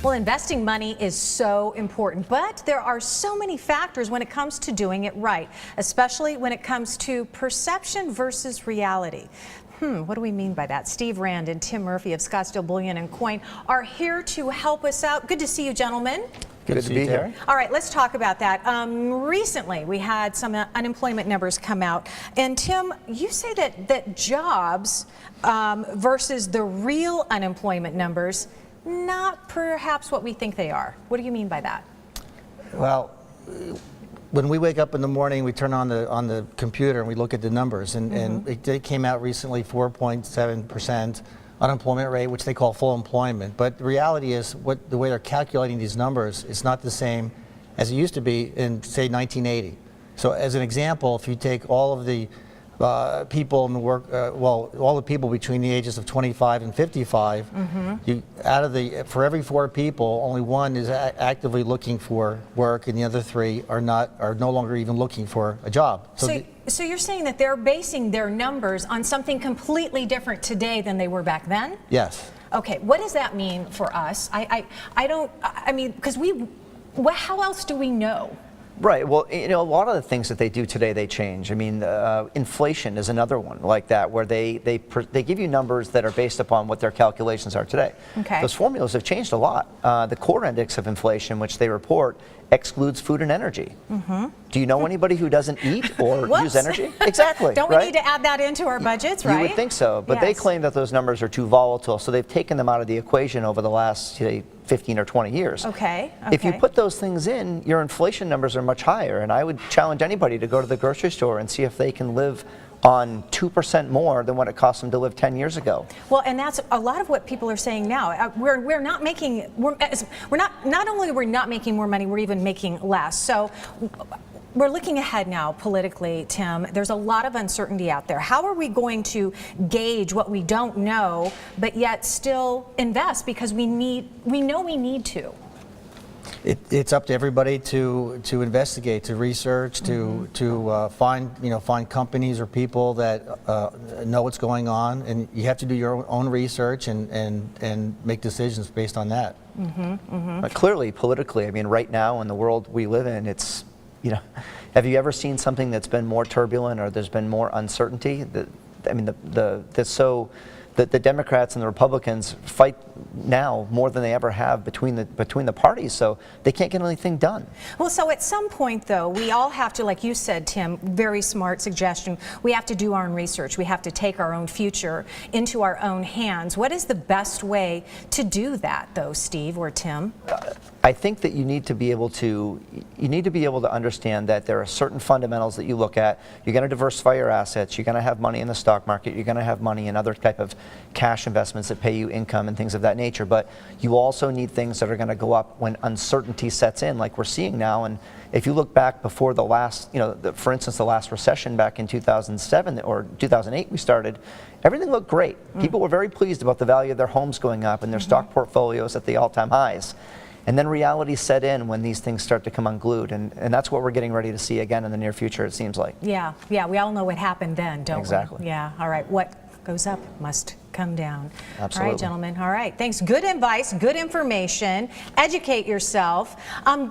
Well, investing money is so important, but there are so many factors when it comes to doing it right, especially when it comes to perception versus reality. What do we mean by that? Steve Rand and Tim Murphy of Scottsdale Bullion Coin are here to help us out. Good to see you, gentlemen. Good to be here. All right, let's talk about that. Recently, we had some unemployment numbers come out. And Tim, you say that jobs versus the real unemployment numbers, not perhaps what we think they are. What do you mean by that? Well, when we wake up in the morning, we turn on the computer and we look at the numbers, and it came out recently 4.7% unemployment rate, which they call full employment. But the reality is, the way they're calculating these numbers is not the same as it used to be in, say, 1980. So as an example, if you take all of the people in the work, all the people between the ages of 25 and 55, for every 4 people, only 1 is actively looking for work, and the other 3 are no longer even looking for a job. So you're saying that they're basing their numbers on something completely different today than they were back then? Yes. Okay, what does that mean for us? I mean, because how else do we know? Right. Well, you know, a lot of the things that they do today, they change. I mean, inflation is another one like that, where they give you numbers that are based upon what their calculations are today. Okay. Those formulas have changed a lot. The core index of inflation, which they report, excludes food and energy. Do you know anybody who doesn't eat or use energy? Exactly. Don't we need to add that into our budgets, right? You would think so, but they claim that those numbers are too volatile, so they've taken them out of the equation over the last, say, 15 or 20 years. Okay. If you put those things in, your inflation numbers are much higher, and I would challenge anybody to go to the grocery store and see if they can live on 2% more than what it cost them to live 10 years ago. Well, and that's a lot of what people are saying now. We're not making, not only are we not making more money, we're even making less. So we're looking ahead now politically, Tim. There's a lot of uncertainty out there. How are we going to gauge what we don't know, but yet still invest, because we know we need to? It's up to everybody to investigate, to research, to find companies or people that know what's going on, and you have to do your own research and make decisions based on that. But clearly, politically, I mean, right now in the world we live in, it's, you know, have you ever seen something that's been more turbulent or there's been more uncertainty? I mean, the Democrats and the Republicans fight now more than they ever have between the parties, so they can't get anything done. Well, so at some point, though, we all have to, like you said, Tim, very smart suggestion, we have to do our own research. We have to take our own future into our own hands. What is the best way to do that, though, Steve or Tim? I think that you need to be able to understand that there are certain fundamentals that you look at. You're going to diversify your assets. You're going to have money in the stock market. You're going to have money in other type of cash investments that pay you income and things of that nature. But you also need things that are going to go up when uncertainty sets in, like we're seeing now. And if you look back before the last, for instance, the last recession back in 2007 or 2008, we started. Everything looked great. People were very pleased about the value of their homes going up and their stock portfolios at the all-time highs. And then reality set in when these things start to come unglued, and that's what we're getting ready to see again in the near future, it seems like. Yeah, we all know what happened then, don't we? Exactly. Yeah, all right, what goes up must come down. Absolutely. All right, gentlemen, all right, thanks. Good advice, good information, educate yourself.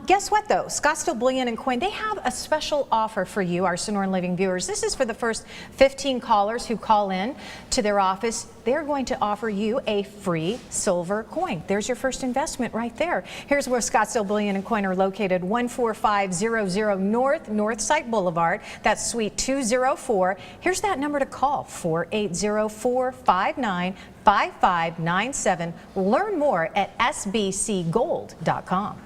Guess what, though? Scottsdale Bullion Coin, they have a special offer for you, our Sonoran Living viewers. This is for the first 15 callers who call in to their office. They're going to offer you a free silver coin. There's your first investment right there. Here's where Scottsdale Bullion Coin are located, 14500 Northside Boulevard. That's Suite 204. Here's that number to call, 480-459-5597. Learn more at sbcgold.com.